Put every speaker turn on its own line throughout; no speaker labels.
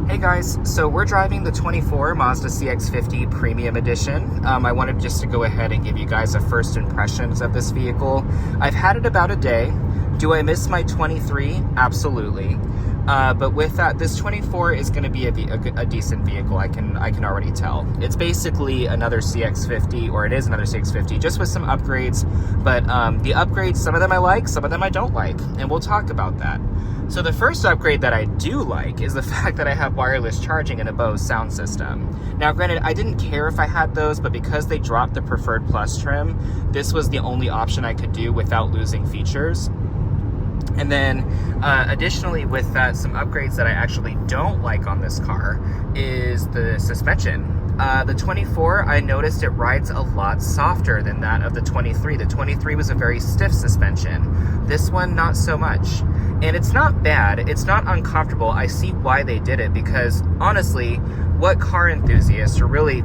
Hey guys, so we're driving the 24 Mazda CX50 Premium Edition. I wanted just to go ahead and give you guys a first impressions of this vehicle. I've had it about a day. Do I miss my 23? Absolutely. But with that, this 24 is going to be a decent vehicle. I can already tell. It's basically another CX50, or it is another CX50, just with some upgrades. But the upgrades, some of them I like, some of them I don't like, and we'll talk about that. So the first upgrade that I do like is the fact that I have wireless charging and a Bose sound system. Now, granted, I didn't care if I had those, but because they dropped the Preferred Plus trim, this was the only option I could do without losing features. And then additionally with that, some upgrades that I actually don't like on this car is the suspension. The 24, I noticed it rides a lot softer than that of the 23. The 23 was a very stiff suspension. This one, not so much. And it's not bad, it's not uncomfortable. I see why they did it, because honestly, what car enthusiast, or really,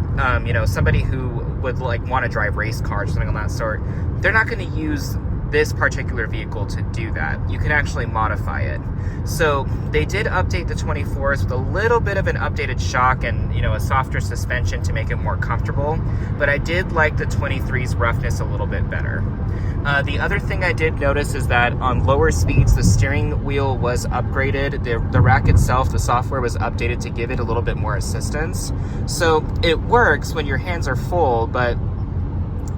somebody who would want to drive race cars or something of that sort, they're not going to use this particular vehicle to do that. You can actually modify it. So they did update the 24s with a little bit of an updated shock and a softer suspension to make it more comfortable, but I did like the 23's roughness a little bit better. The other thing I did notice is that on lower speeds, the steering wheel was upgraded. The rack itself, the software was updated to give it a little bit more assistance. So it works when your hands are full, but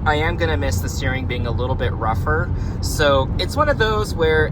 I am going to miss the steering being a little bit rougher. So it's one of those where,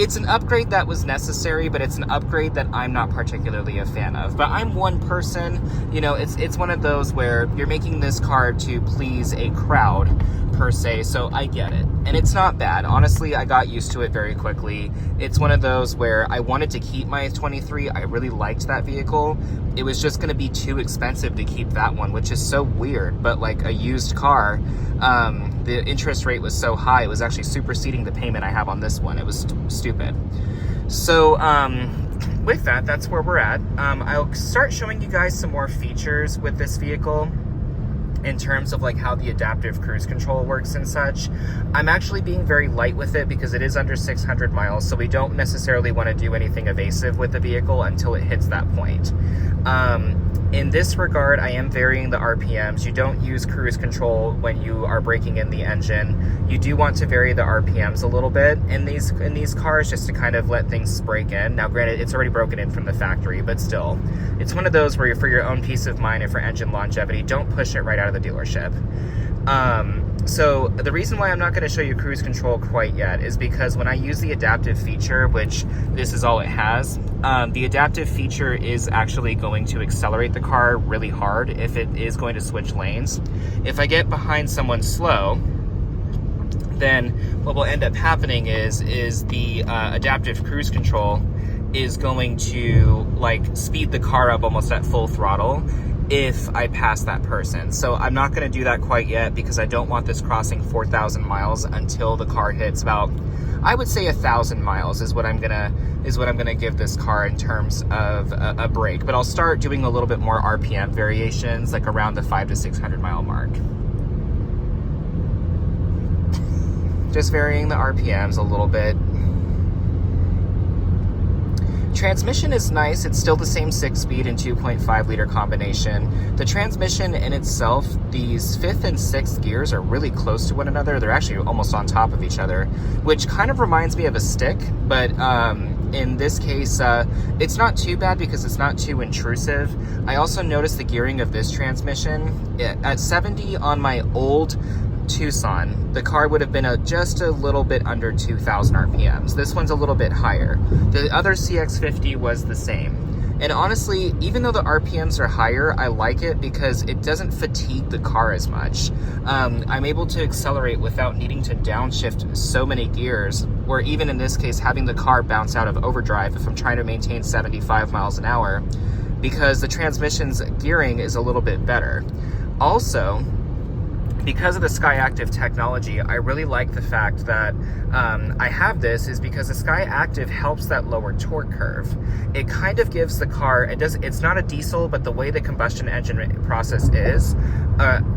it's an upgrade that was necessary, but it's an upgrade that I'm not particularly a fan of. But I'm one person, it's one of those where you're making this car to please a crowd per se, so I get it. And it's not bad. Honestly, I got used to it very quickly. It's one of those where I wanted to keep my 23. I really liked that vehicle. It was just going to be too expensive to keep that one, which is so weird. But like a used car, the interest rate was so high, it was actually superseding the payment I have on this one. It was stupid. So with that, that's where we're at. I'll start showing you guys some more features with this vehicle in terms of how the adaptive cruise control works and such. I'm actually being very light with it because it is under 600 miles, so we don't necessarily want to do anything evasive with the vehicle until it hits that point. In this regard, I am varying the RPMs. You don't use cruise control when you are breaking in the engine. You do want to vary the RPMs a little bit in these cars, just to kind of let things break in. Now, granted, it's already broken in from the factory, but still, it's one of those where for your own peace of mind and for engine longevity, don't push it right out of the dealership. So the reason why I'm not going to show you cruise control quite yet is because when I use the adaptive feature, which this is all it has, the adaptive feature is actually going to accelerate the car really hard if it is going to switch lanes. If I get behind someone slow, then what will end up happening is the adaptive cruise control is going to speed the car up almost at full throttle if I pass that person. So I'm not going to do that quite yet because I don't want this crossing 4,000 miles until the car hits about, I would say 1,000 miles is what I'm gonna give this car in terms of a brake. But I'll start doing a little bit more RPM variations, around the 500 to 600 mile mark. Just varying the RPMs a little bit. Transmission is nice. It's still the same 6-speed and 2.5 liter combination. The transmission in itself, these 5th and 6th gears are really close to one another. They're actually almost on top of each other, which kind of reminds me of a stick, but in this case, it's not too bad because it's not too intrusive. I also noticed the gearing of this transmission. At 70 on my old Tucson, the car would have been just a little bit under 2,000 RPMs. This one's a little bit higher. The other CX50 was the same. And honestly, even though the RPMs are higher, I like it because it doesn't fatigue the car as much. I'm able to accelerate without needing to downshift so many gears, or even in this case, having the car bounce out of overdrive if I'm trying to maintain 75 miles an hour, because the transmission's gearing is a little bit better. Also, because of the SkyActiv technology, I really like the fact that I have this is because the SkyActiv helps that lower torque curve. It kind of gives the car, it's not a diesel, but the way the combustion engine process is,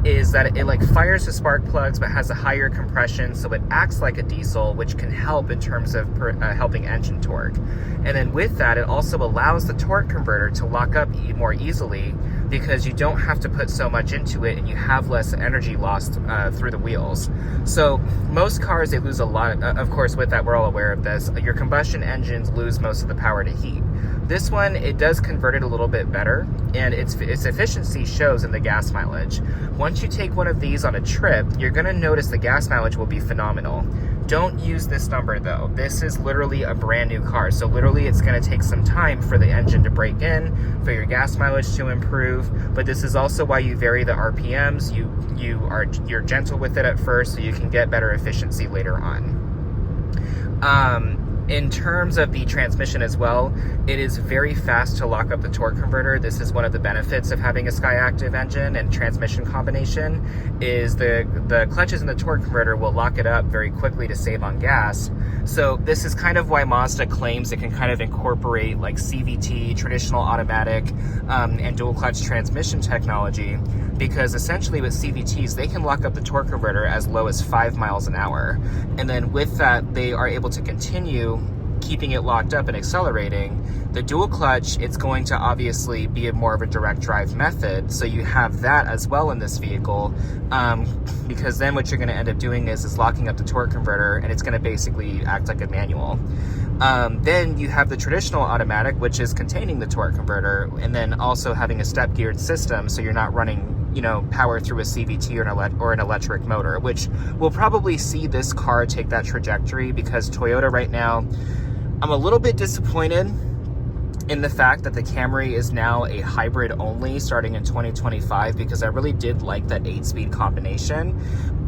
is that it like fires the spark plugs but has a higher compression, so it acts like a diesel, which can help in terms of helping engine torque. And then with that, it also allows the torque converter to lock up more easily, because you don't have to put so much into it and you have less energy lost through the wheels. So most cars, they lose a lot. Of course, with that, we're all aware of this. Your combustion engines lose most of the power to heat. This one, it does convert it a little bit better, and its efficiency shows in the gas mileage. Once you take one of these on a trip, you're going to notice the gas mileage will be phenomenal. Don't use this number though. This is literally a brand new car, so literally it's going to take some time for the engine to break in, for your gas mileage to improve. But this is also why you vary the RPMs. You're gentle with it at first, so you can get better efficiency later on. In terms of the transmission as well, it is very fast to lock up the torque converter. This is one of the benefits of having a Skyactiv engine and transmission combination, is the clutches in the torque converter will lock it up very quickly to save on gas. So this is kind of why Mazda claims it can kind of incorporate like CVT, traditional automatic, and dual clutch transmission technology, because essentially with CVTs, they can lock up the torque converter as low as 5 miles an hour. And then with that, they are able to continue keeping it locked up and accelerating. The dual clutch, it's going to obviously be more of a direct drive method, so you have that as well in this vehicle, because then what you're going to end up doing is locking up the torque converter, and it's going to basically act like a manual. Then you have the traditional automatic, which is containing the torque converter, and then also having a step geared system, so you're not running power through a CVT or an electric motor, which will probably see this car take that trajectory, because Toyota right now, I'm a little bit disappointed in the fact that the Camry is now a hybrid only starting in 2025, because I really did like that 8-speed combination.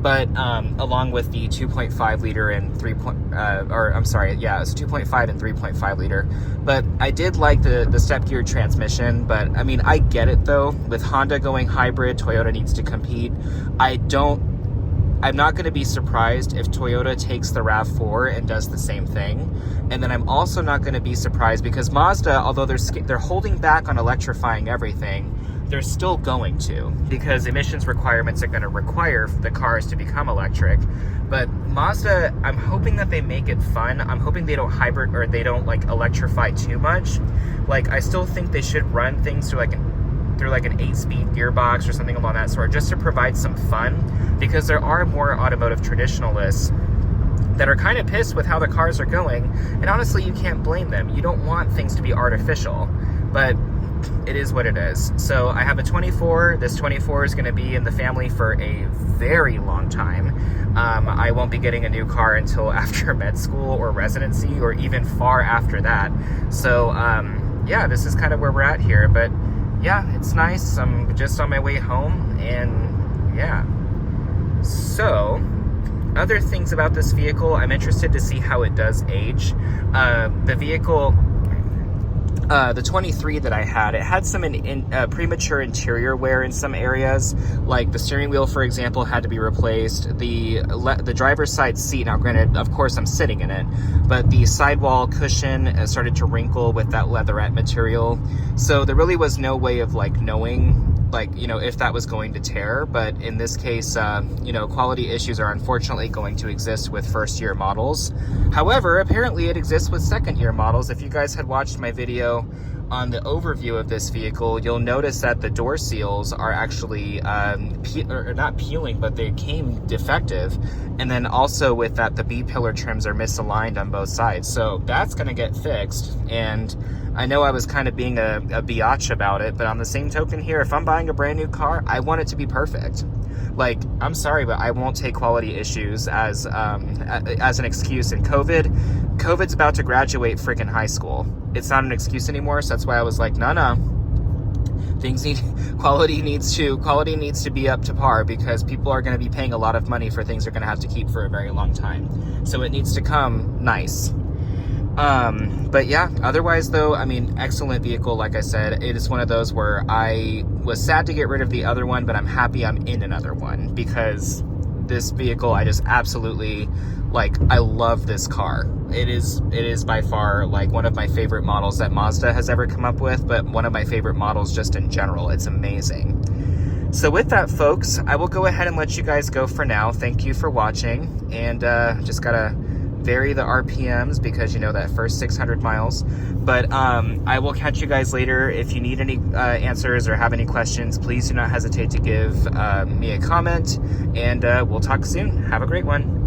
But along with the 2.5 liter and it's 2.5 and 3.5 liter. But I did like the step geared transmission. But I mean, I get it though. With Honda going hybrid, Toyota needs to compete. I'm not going to be surprised if Toyota takes the RAV4 and does the same thing. And then I'm also not going to be surprised because Mazda, although they're holding back on electrifying everything, they're still going to, because emissions requirements are going to require the cars to become electric. But Mazda, I'm hoping that they make it fun. I'm hoping they don't hybrid, or they don't like electrify too much. Like, I still think they should run things through like an 8-speed gearbox or something along that sort, just to provide some fun, because there are more automotive traditionalists that are kind of pissed with how the cars are going, and honestly, you can't blame them. You don't want things to be artificial, but it is what it is. So I have a 24. This 24 is going to be in the family for a very long time. I won't be getting a new car until after med school or residency, or even far after that. So yeah, this is kind of where we're at here, but yeah, it's nice. I'm just on my way home, and yeah. So, other things about this vehicle, I'm interested to see how it does age. The vehicle, the 23 that I had, it had some premature interior wear in some areas. Like the steering wheel, for example, had to be replaced. The driver's side seat, now granted, of course I'm sitting in it, but the sidewall cushion started to wrinkle with that leatherette material. So there really was no way of like knowing if that was going to tear. But in this case, quality issues are unfortunately going to exist with first-year models. However, apparently it exists with second-year models. If you guys had watched my video on the overview of this vehicle, you'll notice that the door seals are actually not peeling, but they came defective. And then also with that, the B-pillar trims are misaligned on both sides. So that's going to get fixed. And I know I was kind of being a biatch about it, but on the same token here, if I'm buying a brand new car, I want it to be perfect. Like, I'm sorry, but I won't take quality issues as an excuse. And COVID's about to graduate freaking high school. It's not an excuse anymore, so that's why I was like, no. Quality needs to be up to par, because people are going to be paying a lot of money for things they're going to have to keep for a very long time. So it needs to come nice. But yeah, otherwise though, I mean, excellent vehicle. Like I said, it is one of those where I was sad to get rid of the other one, but I'm happy I'm in another one, because this vehicle, I just absolutely, I love this car. It is by far one of my favorite models that Mazda has ever come up with, but one of my favorite models just in general. It's amazing. So with that, folks, I will go ahead and let you guys go for now. Thank you for watching, and just gotta vary the RPMs because, you know, that first 600 miles. But I will catch you guys later. If you need any answers or have any questions, please do not hesitate to give me a comment, and we'll talk soon. Have a great one.